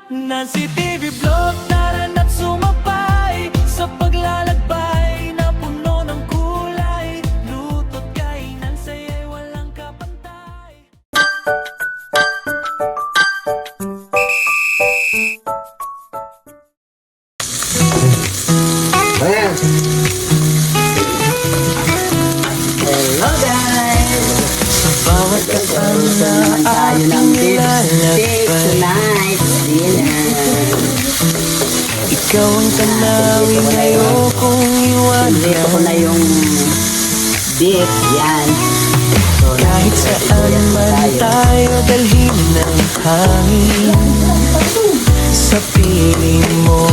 Nancy TV Vlog, tara na't sumabay sa paglalakbay na puno ng kulay. Luto't kainan, saya'y walang kapantay. Hello guys! Sa bawat kapan na Tayo ng ating beef steak nilalakbay, tonight. Dinner. ikaw ang tanawin, ayokong Dito ko na iwanan. yung beef. Yan. Kahit saan man tayo dalhin ng hangin, sa piling mo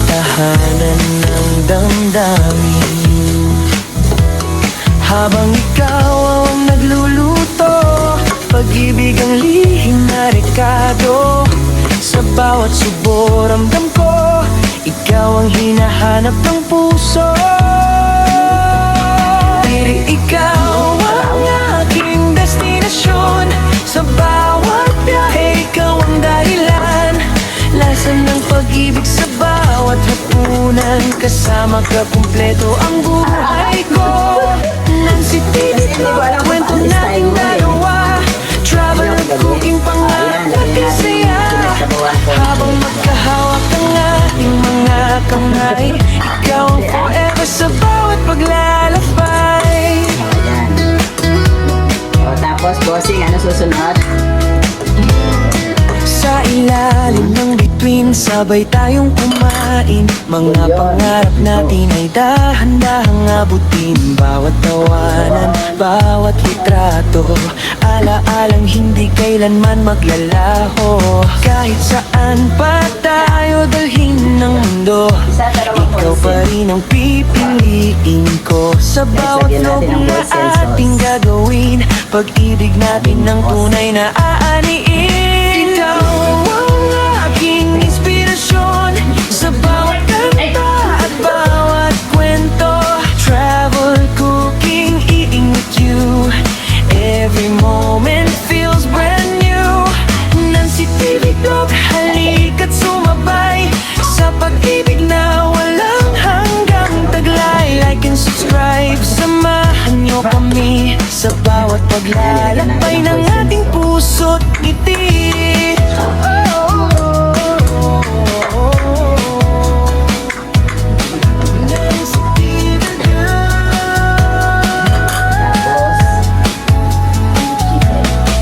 tahanan ng damdamin. Habang ikaw ang nagluluto, pag-ibig ang lihim na rekado. Sa bawat subo ramdam ko, ikaw ang hinahanap ng puso. Diri ikaw ang aking destinasyon, sa bawat biyahe ikaw ang dahilan. Lasa ng pag-ibig sa bawat hapunan, kasama ka kumpleto ang buhay ko. Nancy TV Vlog, kwento nating dalawa, travel at cooking, pangalan saya. Habang magkahawak ang ating mga kamay, ikaw ang forever sa bawat paglalakbay. Ayan. O, tapos bossing, ano susunod? Sa ilalim ng bituin, sabay tayong kumain. Mga pangarap natin ay dahan-dahang abutin. Bawat tawanan, bawat litrato, alaalang hindi kailanman maglalaho. Kahit saan pa tayo dalhin ng mundo, ikaw pa rin ang pipiliin ko. Sa bawat loob na ating gagawin, pag-ibig natin ng tunay na aaniin. Ikaw ang aking inspirasyon, sa bawat kanta at bawat kwento. Travel, cooking, eating with you, every moment feels brand new. Nancy TV Vlog, halika't sumabay sa pag-ibig na walang hanggang taglay. Like and subscribe, samahan niyo kami sa bawat paglalakbay ng ating puso't ngiti. Nancy TV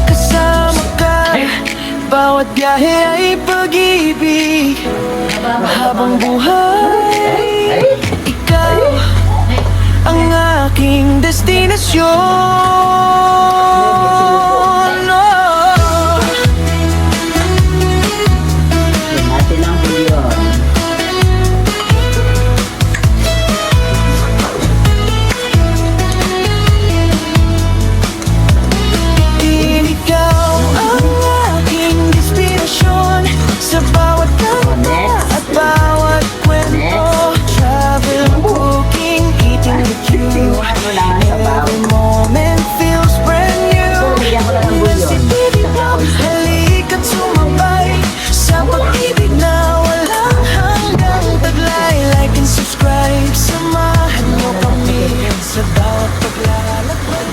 kasama ka, bawat biyahe ay pag-ibig. Habang buhay, ikaw ang aking destinasyon. Oh. Yan natin ang bulyon. Ikaw ang aking inspirasyon, sa bawat kanta at bawat kwento. Travel, cooking, eating with you, Ano lang sa baw. every moment feels brand new. Bigyan ko lang ng bulyon. Nancy TV Vlog, halika't sumabay sa pag-ibig na walang hanggang taglay. Like and subscribe, samahan niyo kami sa bawat paglalakbay.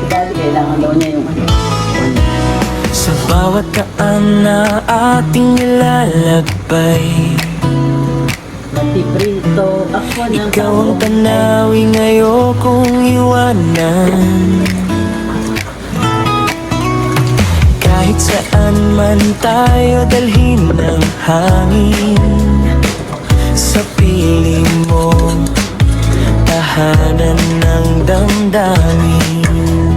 Dahil kailangan daw niya yung ano. Sa bawat daan na ating nilalakbay, Pati prito, ako ng ikaw ang tanawin, ayokong iwanan. Kahit saan man tayo dalhin ng hangin, sa piling mo tahanan ng damdamin.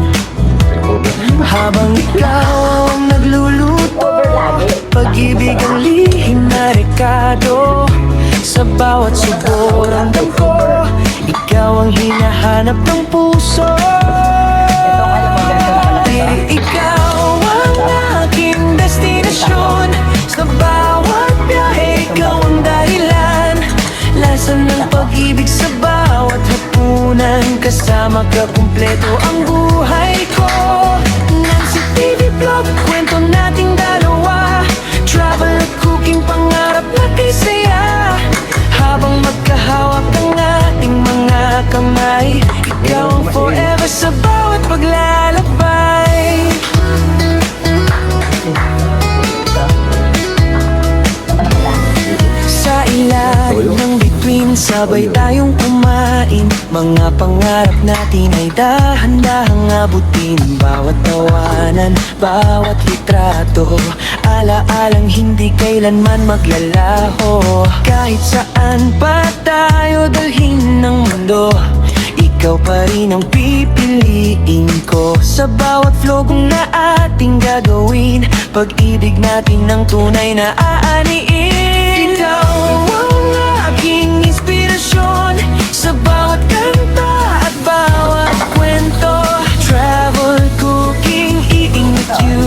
Habang ikaw ang nagluluto, pag-ibig ang lihim na rekado. Sa bawat subo ramdam ko, ikaw ang hinahanap ng puso. Diri ikaw ang aking destinasyon, sa bawat biyahe ikaw ang dahilan. Lasa ng pag-ibig sa bawat hapunan, kasama ka kumpleto ang buhay ko. kamay. Ikaw ang forever sa bawat paglalakbay. Sa ilalim ng bituin, sabay tayong kumain. Mga pangarap natin ay dahan-dahang abutin. Bawat tawanan, bawat litrato, alaalang hindi kailanman maglalaho. Kahit saan pa tayo dalhin ng mundo, ikaw pa rin ang pipiliin ko. Sa bawat vlogong na ating gagawin, pag-ibig natin ng tunay na aaniin. Ikaw ang aking inspirasyon sa bawat kanta at bawat kwento. Travel, cooking, eating with you,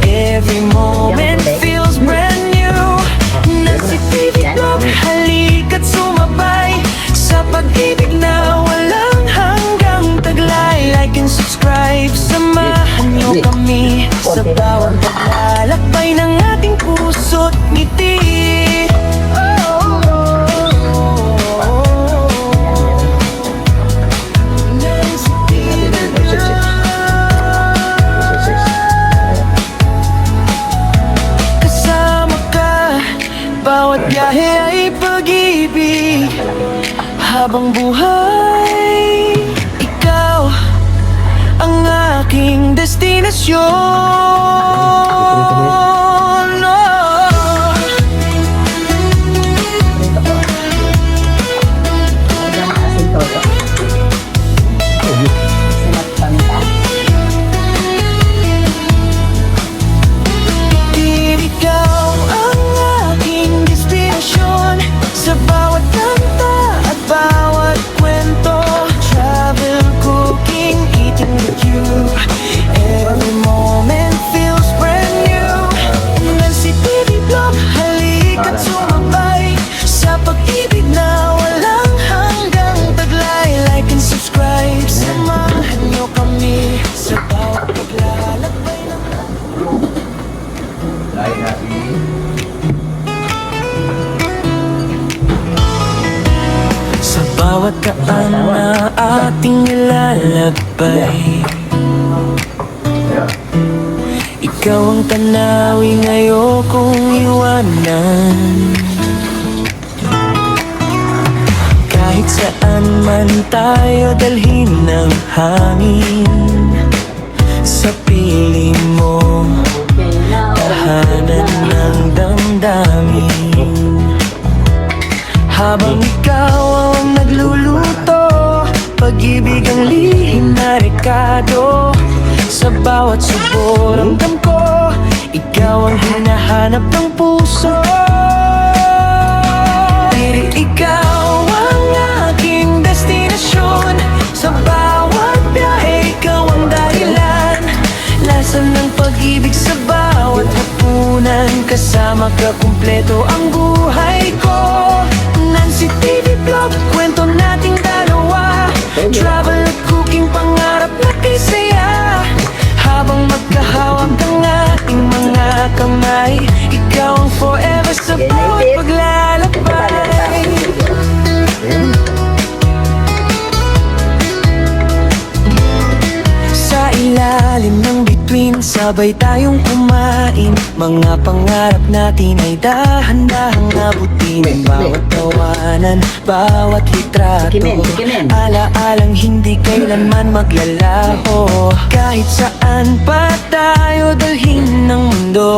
every moment feels brand new. Nasa TV Club, halika't sumabay sa pag-ibig na walang hanggang taglay. Like and subscribe, samahan niyo kami sa bawat paglalakbay ng ating puso't ngiti. Kasama ka, bawat biyahe ay pag-ibig. Habang buhay, ikaw ang aking destinasyon. Ikaw ang aking destinasyon sa bawat kanta at bawat kwento. Travel, cooking, eating with you, every moment feels brand new. Nasa TV Club, halika't sumabay sa pag-ibig na walang hanggang taglay. Like and subscribe, samahan niyo kami sa bawat paglalakbay ng sa bawat daan na ating ilalakbay. Ikaw ang tanawing ayokong iwanan. Kahit saan man tayo dalhin ng hangin, sa piling mo tahanan ng damdamin. Habang ikaw ang nagluluto, pag-ibig ang lihim na rekado. Sa bawat subo ramdam ko, ikaw ang hinahanap ng puso. Diri, ikaw ang aking destinasyon. Sa bawat biyahe, ikaw ang dahilan. Lasa ng pag-ibig sa bawat hapunan. Kasama ka, kumpleto ang buhay ko. Nancy TV Vlog, kwento nating dalawa. Travel at cooking, pangarap na kisaya. Habang magkahawak ang ating mga kamay, ikaw ang forever sa bawat paglalakbay. Sa ilalim ng bituin, sabay tayong kumain. Mga pangarap natin ay dahan-dahang abutin. Bawat tawanan, bawat litrato, alaalang hindi kailanman maglalaho. Kahit saan pa tayo dalhin ng mundo,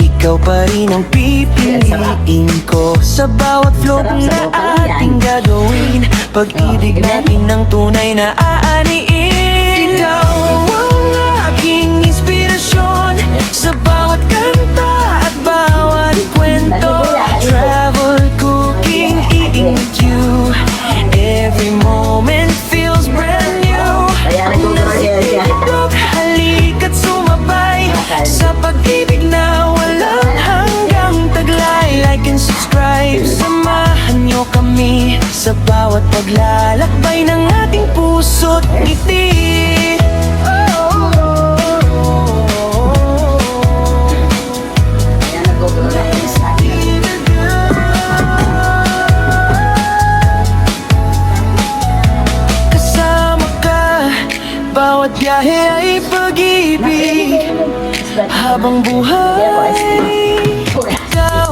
ikaw pa rin ang pipiliin ko. Sa bawat vlog na ating gagawin, pag-ibig natin ng tunay na aaniin. Ikaw ang aking inspirasyon sa bawat kanta at bawat kwento. Travel, cooking, eating with you, every moment feels brand new. Halika't sumabay sa pag-ibig na walang hanggang taglay. Like and subscribe, samahan niyo kami sa bawat paglalakbay ng ating puso't ngiti. biyahe ay pag-ibig habang buhay. Ikaw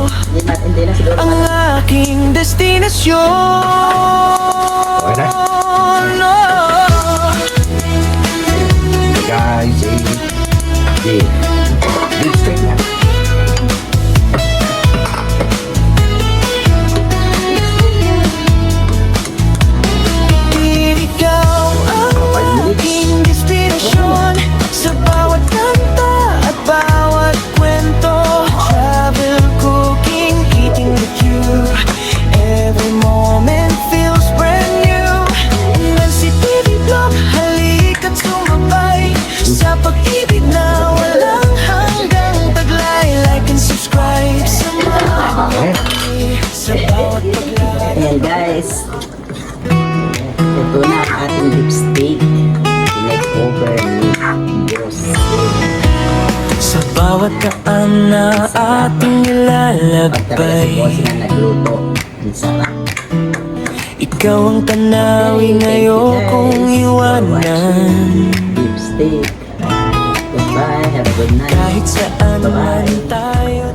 Hindi na siguro. ang aking destinasyon. Okay na? No. Guys, eh. Big straight na. Ikaw ang aking destinasyon sa bawat kanta at bawat kwento. Travel, cooking, eating with you. Every moment feels brand new. NCTV Vlog, halika't sumabay sa pag-ibig na walang hanggang taglay. Like and subscribe sa mga sa bawat paglay. Ayan guys. Ito na ang ating lipstick. Pinag-over ni Boss. Sa bawat daan na ating Pag talaga si Boss ilalakbay, na nagluto. Ang sarap. ikaw ang tanawin ayokong iwanan. Lipstick. Goodbye. Have a good night. Kahit saan man Bye-bye. tayo